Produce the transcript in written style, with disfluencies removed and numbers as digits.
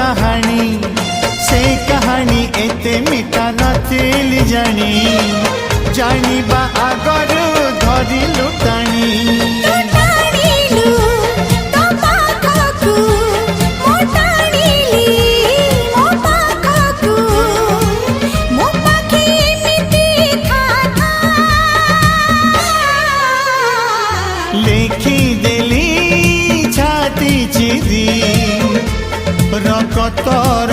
कहानी से कहानी एते मिठा नथिली जानी जानिबा आगरु धरिलु टाणी लेखी देली छाती चिरी रकतर